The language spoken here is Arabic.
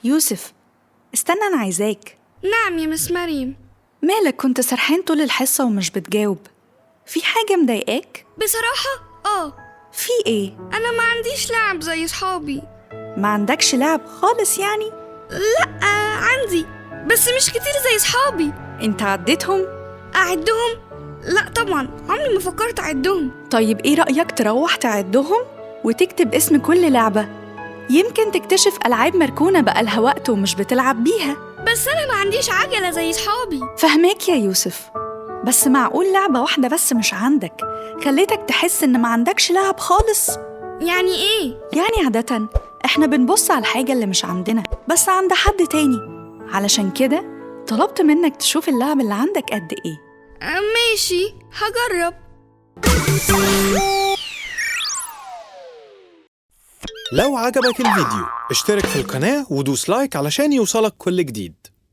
يوسف، استنى أنا عايزاك. نعم يا مس مريم. مالك كنت سرحان طول الحصة ومش بتجاوب؟ في حاجة مضايقاك؟ بصراحة في إيه؟ أنا ما عنديش لعب زي صحابي. ما عندكش لعب خالص يعني؟ لأ، عندي بس مش كتير زي صحابي. أنت عديتهم؟ أعدهم؟ لأ طبعا، عمري ما فكرت أعدهم. طيب إيه رأيك تروح تعدهم وتكتب اسم كل لعبة؟ يمكن تكتشف ألعاب مركونة بقالها وقت ومش بتلعب بيها. بس أنا ما عنديش عجلة زي صحابي. فهماك يا يوسف، بس معقول لعبة واحدة بس مش عندك خليتك تحس إن ما عندكش لعب خالص؟ يعني إيه؟ يعني عادة إحنا بنبص على الحاجة اللي مش عندنا بس عند حد تاني، علشان كده طلبت منك تشوف اللعب اللي عندك قد إيه. ماشي، هجرب. لو عجبك الفيديو اشترك في القناة ودوس لايك علشان يوصلك كل جديد.